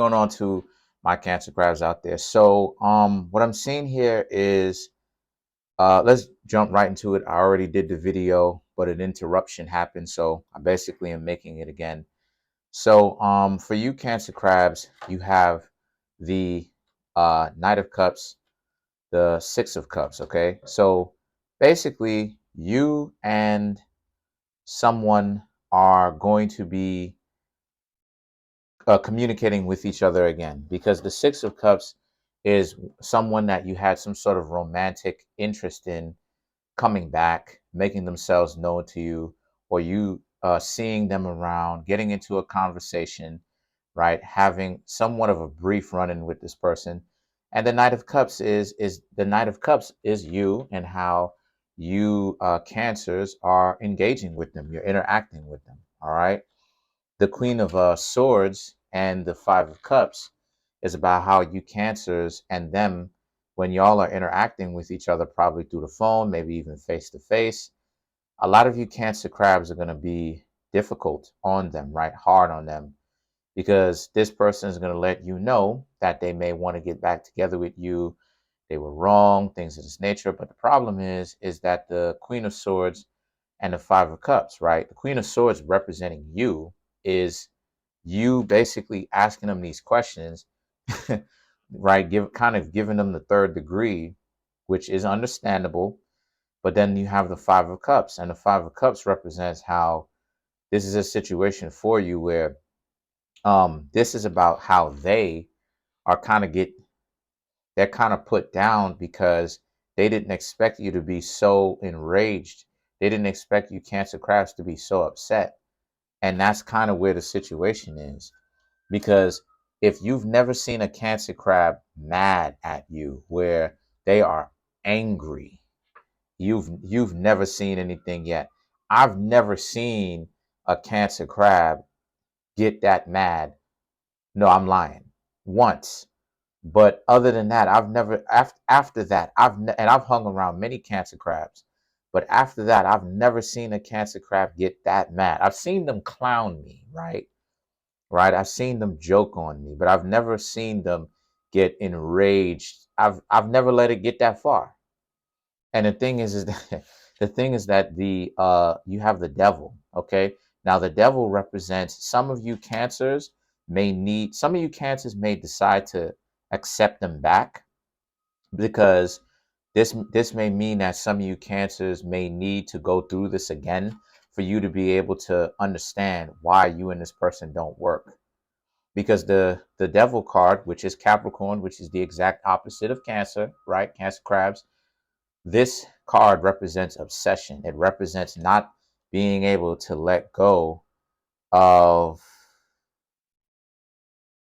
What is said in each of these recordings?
Going on to my Cancer crabs out there. So what I'm seeing here is let's jump right into it. I already did the video, but an interruption happened, so I basically am making it again. So for you Cancer crabs, you have the Knight of Cups, the Six of Cups. Okay, so basically you and someone are going to be communicating with each other again, because the Six of Cups is someone that you had some sort of romantic interest in coming back, making themselves known to you, or you seeing them around, getting into a conversation, right? Having somewhat of a brief run-in with this person. And the Knight of Cups is the Knight of Cups is you, and how you Cancers are engaging with them. You're interacting with them. All right. The Queen of Swords and the Five of Cups is about how you Cancers and them, when y'all are interacting with each other, probably through the phone, maybe even face to face, a lot of you Cancer crabs are going to be difficult on them, right? Hard on them, because this person is going to let you know that they may want to get back together with you. They were wrong, things of this nature. But the problem is that the Queen of Swords and the Five of Cups, right? The Queen of Swords representing you is you basically asking them these questions, right? Kind of giving them the third degree, which is understandable. But then you have the Five of Cups, and the Five of Cups represents how this is a situation for you where this is about how they are they're kind of put down because they didn't expect you to be so enraged. They didn't expect you Cancer crabs to be so upset. And that's kind of where the situation is. Because if you've never seen a Cancer crab mad at you, where they are angry, you've never seen anything yet. I've never seen a Cancer crab get that mad. No, I'm lying. Once. But other than that, I've never after that, and I've hung around many Cancer crabs. But after that, I've never seen a Cancer crab get that mad. I've seen them clown me, right? Right? I've seen them joke on me, but I've never seen them get enraged. I've never let it get that far. And the thing is that the thing is that the you have the devil. Okay. Now the devil represents some of you Cancers some of you Cancers may decide to accept them back, because this may mean that some of you Cancers may need to go through this again for you to be able to understand why you and this person don't work. Because the devil card, which is Capricorn, which is the exact opposite of Cancer, right? Cancer crabs. This card represents obsession. It represents not being able to let go of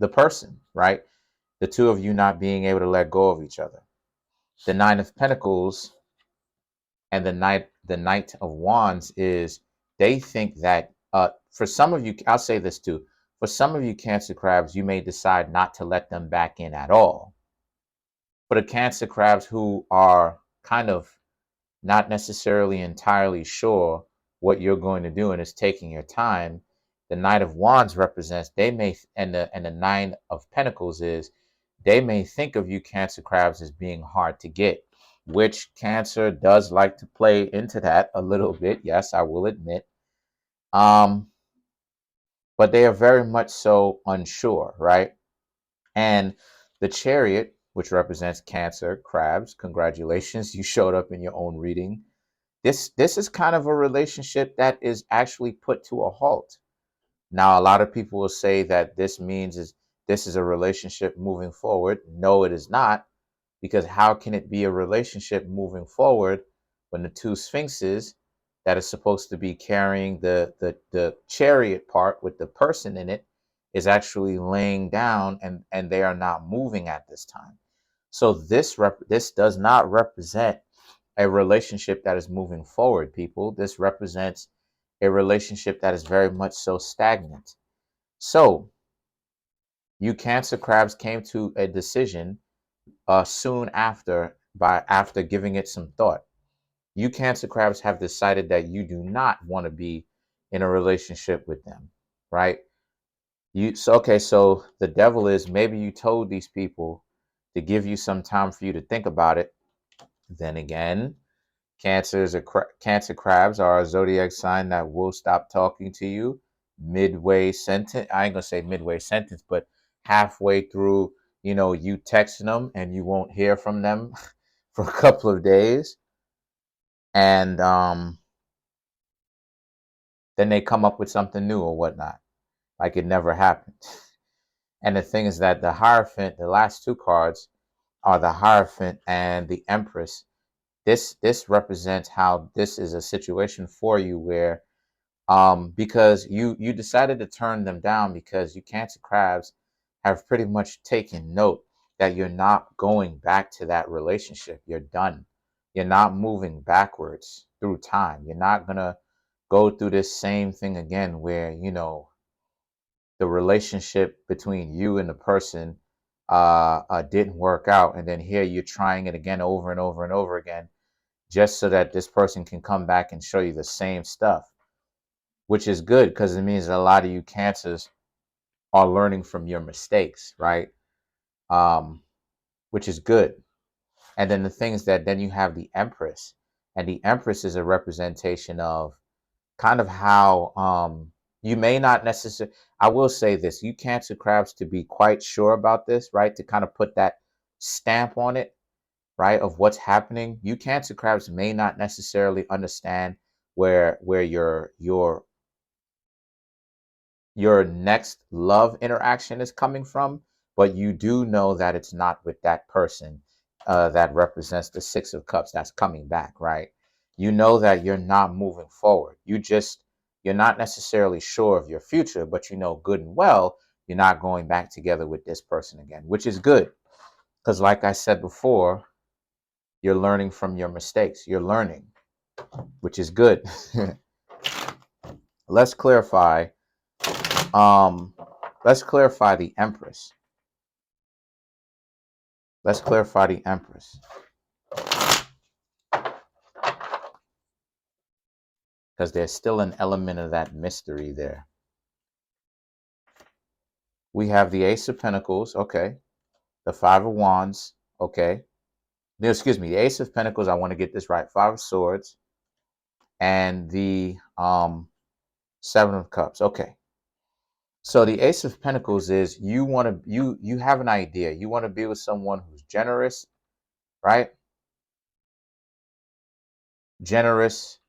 the person, right? The two of you not being able to let go of each other. The Nine of Pentacles and the Knight of Wands is, they think that for some of you, I'll say this too, for some of you Cancer crabs, you may decide not to let them back in at all. For the Cancer crabs who are kind of not necessarily entirely sure what you're going to do and is taking your time, the Knight of Wands represents they may, and the Nine of Pentacles is, they may think of you Cancer crabs as being hard to get, which Cancer does like to play into that a little bit. Yes, I will admit. Um, but they are very much so unsure, right? And the Chariot, which represents Cancer crabs, congratulations, you showed up in your own reading. This is kind of a relationship that is actually put to a halt. Now, a lot of people will say that this is a relationship moving forward. No, it is not, because how can it be a relationship moving forward when the two sphinxes that is supposed to be carrying the chariot part with the person in it is actually laying down, and they are not moving at this time. So this does not represent a relationship that is moving forward, people. This represents a relationship that is very much so stagnant. So you Cancer crabs came to a decision soon after giving it some thought. You Cancer crabs have decided that you do not want to be in a relationship with them, right? So the devil is, maybe you told these people to give you some time for you to think about it. Then again, Cancer crabs are a zodiac sign that will stop talking to you midway sentence. I ain't gonna say midway sentence, but halfway through, you texting them and you won't hear from them for a couple of days. And then they come up with something new or whatnot, like it never happened. And the thing is that the Hierophant, the last two cards are the Hierophant and the Empress. This represents how this is a situation for you where because you decided to turn them down because you Cancer crabs have pretty much taken note that you're not going back to that relationship. You're done. You're not moving backwards through time. You're not gonna go through this same thing again where the relationship between you and the person didn't work out, and then here you're trying it again over and over and over again just so that this person can come back and show you the same stuff, which is good because it means that a lot of you Cancers are learning from your mistakes, right? Um, which is good. And then the thing is that then you have the Empress, and the Empress is a representation of kind of how you may not necessarily. I will say this: you Cancer crabs, to be quite sure about this, right? To kind of put that stamp on it, right, of what's happening. You Cancer crabs may not necessarily understand where your next love interaction is coming from, but you do know that it's not with that person that represents the Six of Cups that's coming back, right? You know that you're not moving forward. You're not necessarily sure of your future, but you know good and well you're not going back together with this person again, which is good. Because like I said before, you're learning from your mistakes. You're learning, which is good. Let's clarify. Um, let's clarify the Empress. Let's clarify the Empress, because there's still an element of that mystery there. We have the Ace of Pentacles, okay. The Five of Wands, okay. No, excuse me, the Ace of Pentacles, I want to get this right. Five of Swords and the Seven of Cups, okay. So the Ace of Pentacles is you have an idea. You want to be with someone who's generous, right? Generous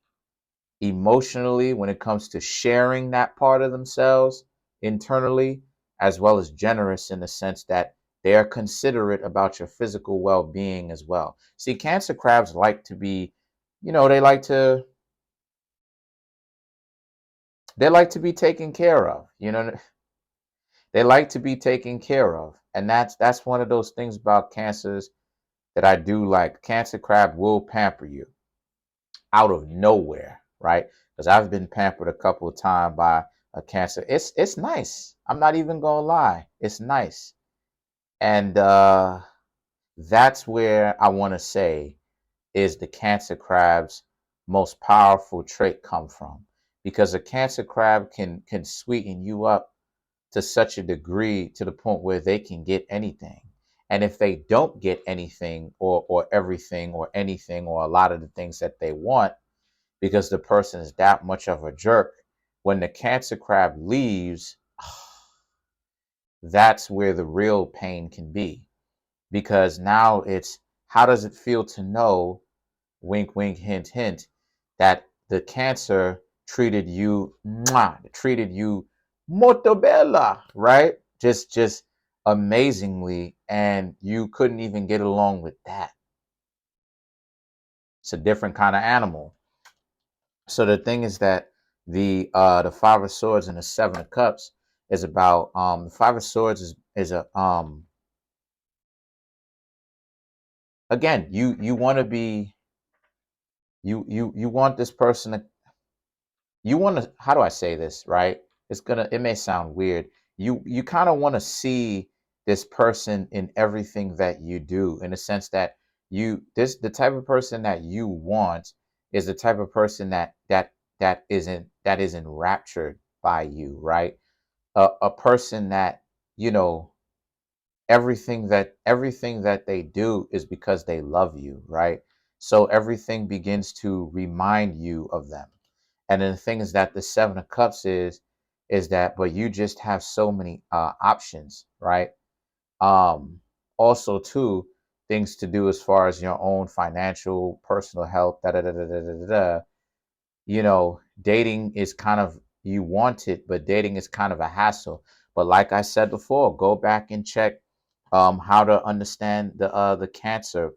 emotionally when it comes to sharing that part of themselves internally, as well as generous in the sense that they are considerate about your physical well-being as well. See, Cancer crabs like to be, they like to be taken care of. They like to be taken care of. And that's one of those things about Cancers that I do like. Cancer crab will pamper you out of nowhere, right? Because I've been pampered a couple of times by a Cancer. It's nice. I'm not even gonna lie. It's nice. And that's where I want to say is the Cancer crab's most powerful trait come from. Because a Cancer crab can sweeten you up to such a degree to the point where they can get anything. And if they don't get anything or everything or anything or a lot of the things that they want, because the person is that much of a jerk, when the Cancer crab leaves, that's where the real pain can be. Because now it's, how does it feel to know, wink, wink, hint, hint, that the Cancer treated you molto bella, right? Just amazingly, and you couldn't even get along with that. It's a different kind of animal. So the thing is that the Five of Swords and the Seven of Cups is about the Five of Swords is a again, you want to be, you want this person to, you want to, how do I say this, right? It may sound weird. You kind of want to see this person in everything that you do, in the sense that the type of person that you want is the type of person that is enraptured by you, right? a person that, you know, everything that they do is because they love you, right? So everything begins to remind you of them. And then the thing is that the seven of cups is that, but you just have so many options, right? um Also too, things to do as far as your own financial personal health, da da da da da da da da. You know, dating is kind of, you want it, but dating is kind of a hassle. But like I said before, go back and check how to understand the Cancer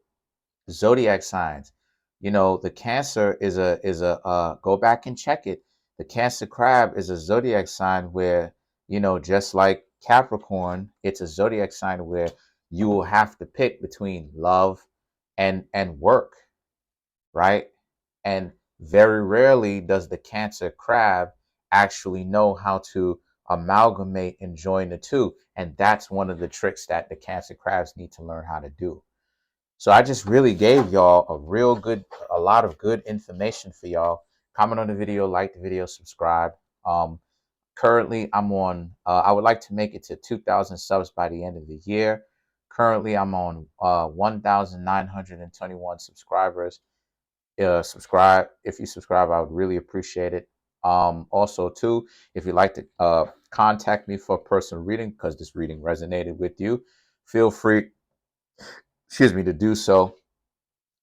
zodiac signs. You know, the Cancer is a go back and check it. The Cancer crab is a zodiac sign where, you know, just like Capricorn, it's a zodiac sign where you will have to pick between love and work, right? And very rarely does the Cancer crab actually know how to amalgamate and join the two. And that's one of the tricks that the Cancer crabs need to learn how to do. So I just really gave y'all a lot of good information for y'all. Comment on the video, like the video, subscribe. Um, Currently, I'm on. I would like to make it to 2,000 subs by the end of the year. Currently, I'm on 1,921 subscribers. Subscribe. If you subscribe, I would really appreciate it. Also, too, if you'd like to contact me for a personal reading because this reading resonated with you, feel free, excuse me, to do so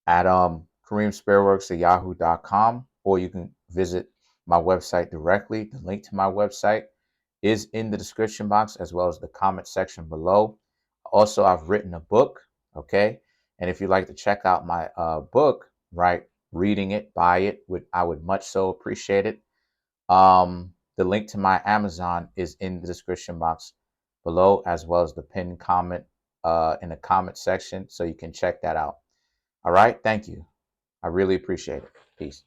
at Kareemspiritworks at yahoo.com, or you can visit my website directly. The link to my website is in the description box as well as the comment section below. Also, I've written a book, okay? And if you'd like to check out my book, right, reading it, buy it, I would much so appreciate it. The link to my Amazon is in the description box below, as well as the pinned comment in the comment section, so you can check that out. All right, thank you. I really appreciate it. Peace.